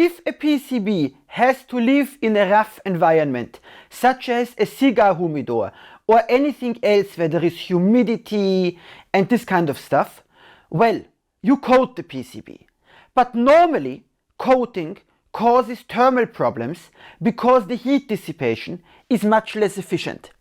If a PCB has to live in a rough environment, such as a cigar humidor or anything else where there is humidity and this kind of stuff, well, you coat the PCB. But normally, coating causes thermal problems because the heat dissipation is much less efficient.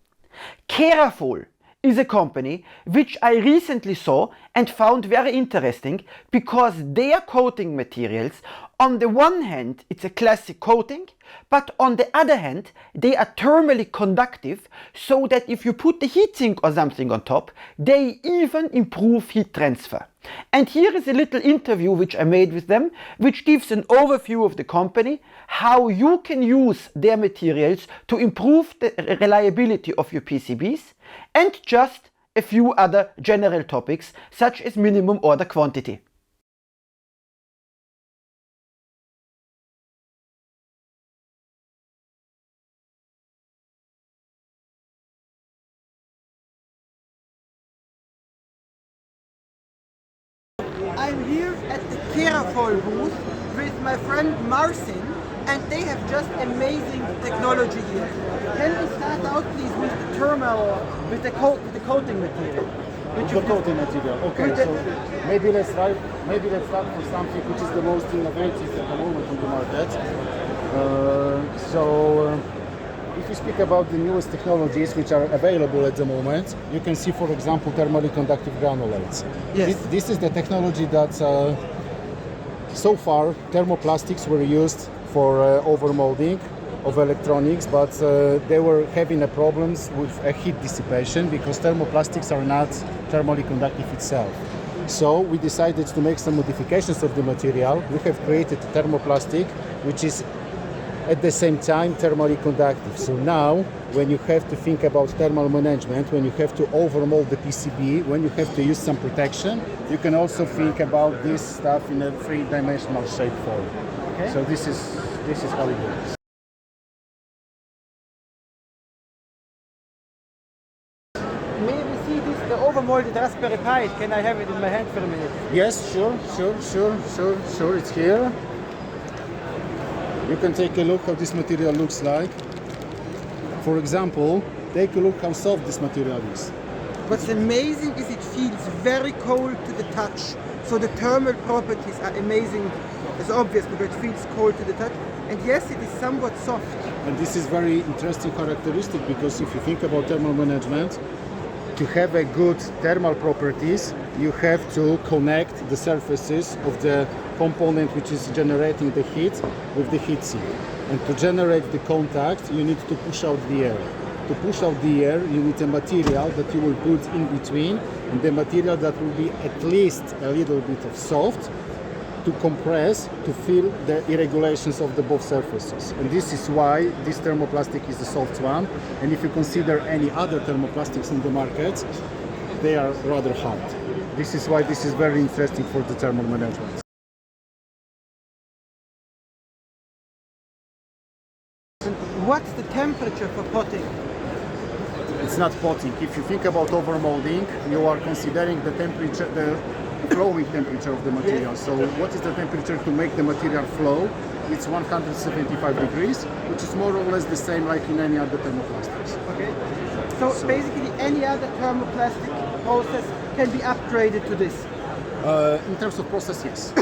KeraFol is a company which I recently saw and found very interesting because their coating materials, on the one hand it's a classic coating, but on the other hand they are thermally conductive, so that if you put the heatsink or something on top, they even improve heat transfer. And here is a little interview which I made with them, which gives an overview of the company, how you can use their materials to improve the reliability of your PCBs, and just a few other general topics such as minimum order quantity. I'm here at the KeraFol booth with my friend Marcin, and they have just amazing technology here. Can we start out please with the thermal, with the coating material? The coating material. Okay, so maybe let's start for something which is the most innovative at the moment on the market. If you speak about the newest technologies which are available at the moment, you can see, for example, thermally conductive granulates. Yes. This is the technology that so far thermoplastics were used for overmolding of electronics, but they were having problems with heat dissipation because thermoplastics are not thermally conductive itself. So we decided to make some modifications of the material. We have created a thermoplastic which is at the same time thermally conductive. So now when you have to think about thermal management, when you have to overmold the PCB, when you have to use some protection, you can also think about this stuff in a three-dimensional shape form. Okay. So this is how it works. May we see this, the overmolded Raspberry Pi? Can I have it in my hand for a minute? Yes, sure, it's here. You can take a look how this material looks like. For example, take a look how soft this material is. What's amazing is it feels very cold to the touch. So the thermal properties are amazing. It's obvious because it feels cold to the touch. And yes, it is somewhat soft. And this is very interesting characteristic because if you think about thermal management, to have a good thermal properties, you have to connect the surfaces of the component which is generating the heat with the heatsink. And to generate the contact, you need to push out the air. To push out the air, you need a material that you will put in between, and the material that will be at least a little bit of soft to compress, to fill the irregulations of the both surfaces. And this is why this thermoplastic is the soft one. And if you consider any other thermoplastics in the market, they are rather hard. This is why this is very interesting for the thermal management. What's the temperature for potting? It's not potting. If you think about overmolding, you are considering the temperature, the flowing temperature of the material. So what is the temperature to make the material flow? It's 175 degrees, which is more or less the same like in any other thermoplastics. Okay. So basically any other thermoplastic process can be upgraded to this? In terms of process, yes.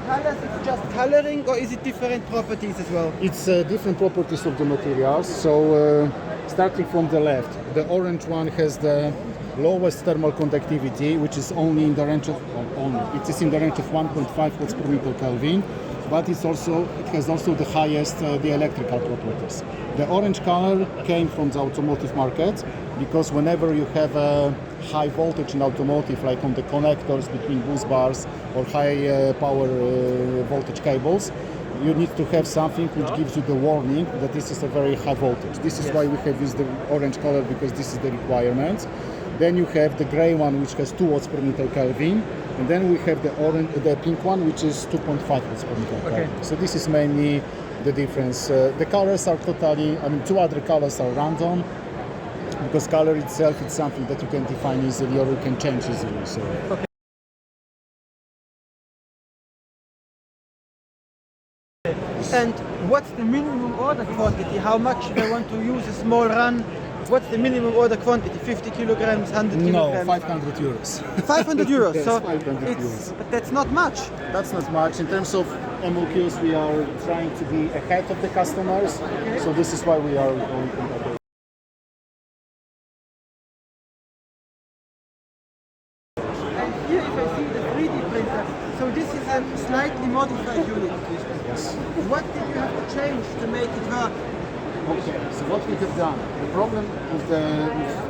Colors, it's just coloring, or is it different properties as well? It's different properties of the materials. So starting from the left, the orange one has the lowest thermal conductivity, which is only in the range of it is in the range of 1.5 watts per meter Kelvin, but it has also the highest the electrical properties. The orange color came from the automotive market because whenever you have a high voltage in automotive, like on the connectors between bus bars or high power voltage cables, you need to have something which gives you the warning that this is a very high voltage. This is why we have used the orange color, because this is the requirement. Then you have the gray one, which has 2 watts per meter Kelvin, and then we have the pink one, which is 2.5 watts per meter Kelvin. So this is mainly the difference. The colors are totally, two other colors are random. because color itself is something that you can define easily or you can change easily. So. Okay. And what's the minimum order quantity? How much if I want to use a small run? What's the minimum order quantity? 50 kilograms, 100 kilograms? No, 500 euros. 500 euros. Yes, so 500 euros. But that's not much. That's not much. In terms of MOQs, we are trying to be ahead of the customers. Okay. So this is why we are going to that. And here if I see the 3D printer, so this is a slightly modified unit. Yes. What did you have to change to make it work? Okay, so what we have done, the problem with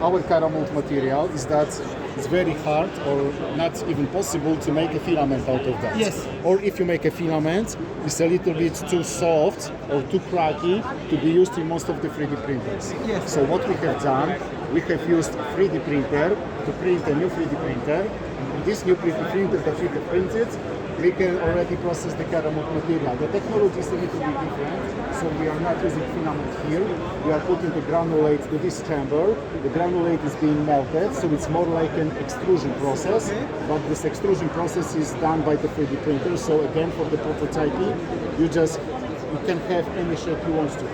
our KeraMold material is that it's very hard or not even possible to make a filament out of that. Yes. Or if you make a filament, it's a little bit too soft or too cracky to be used in most of the 3D printers. Yes. So what we have done, we have used 3D printer to print a new 3D printer. And this new 3D printer that we have printed, we can already process the KeraMold material. The technology is a little bit different, so we are not using filament here. We are putting the granulate to this chamber. The granulate is being melted, so it's more like an extrusion process, but this extrusion process is done by the 3D printer. So again, for the prototyping, you can have any shape you want to.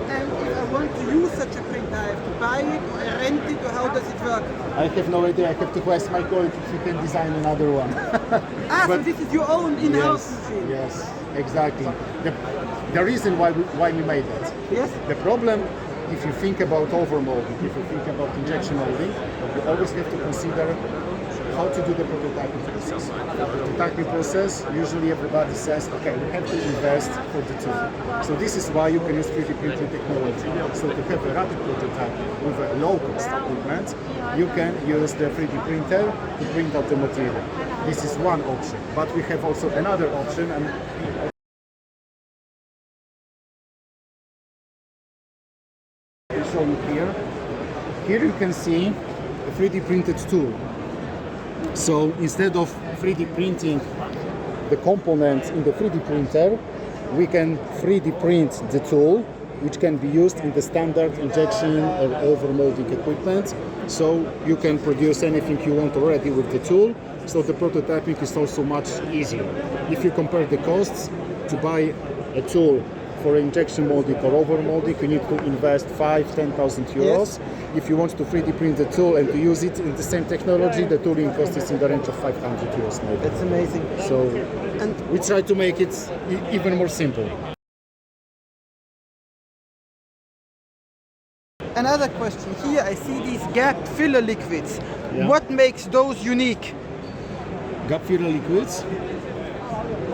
And if I want to use such a printer, I have to buy it or rent it, or how does it work? I have no idea. I have to ask my colleague if he can design another one. So this is your own in-house machine? Yes, exactly. The reason why we made that. Yes. The problem, if you think about overmolding, if you think about injection molding, you always have to consider how to do the prototyping process. The prototyping process, usually everybody says, okay, we have to invest for the tool. So this is why you can use 3D printing technology. So to have a rapid prototype with a low-cost equipment, you can use the 3D printer to print out the material. This is one option, but we have also another option. And I'll show you here. Here you can see a 3D printed tool. So instead of 3D printing the components in the 3D printer, we can 3D print the tool, which can be used in the standard injection or overmolding equipment. So you can produce anything you want already with the tool. So the prototyping is also much easier. If you compare the costs, to buy a tool for injection molding or overmolding, you need to invest 5,000–10,000 euros. Yes. If you want to 3D print the tool and to use it in the same technology, the tooling cost is in the range of 500 euros maybe. That's amazing. So we try to make it even more simple. Another question. Here I see these gap filler liquids. Yeah. What makes those unique? Gap filler liquids?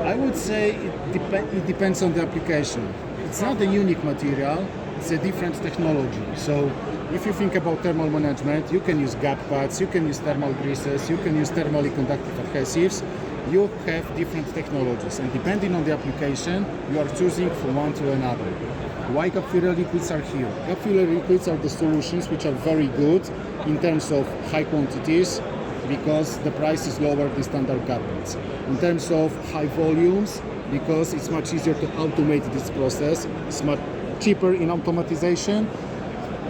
I would say it depends on the application. It's not a unique material, it's a different technology. So if you think about thermal management, you can use gap pads, you can use thermal greases, you can use thermally conductive adhesives. You have different technologies, and depending on the application, you are choosing from one to another. Why gap filler liquids are here? Gap filler liquids are the solutions which are very good in terms of high quantities, because the price is lower than standard gap pads. In terms of high volumes, because it's much easier to automate this process, it's much cheaper in automatization.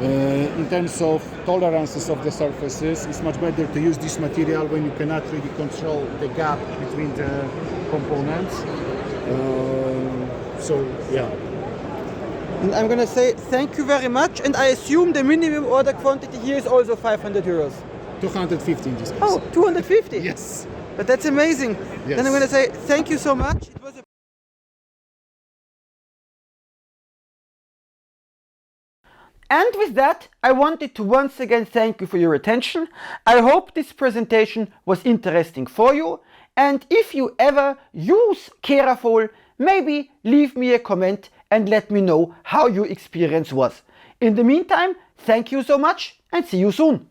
In terms of tolerances of the surfaces, it's much better to use this material when you cannot really control the gap between the components. So yeah. And I'm going to say thank you very much, and I assume the minimum order quantity here is also 500 euros. 250 in this case. Oh, 250? Yes. But that's amazing. Yes. Then I'm going to say thank you so much. It was a And with that, I wanted to once again thank you for your attention. I hope this presentation was interesting for you. And if you ever use KeraFol, maybe leave me a comment and let me know how your experience was. In the meantime, thank you so much and see you soon.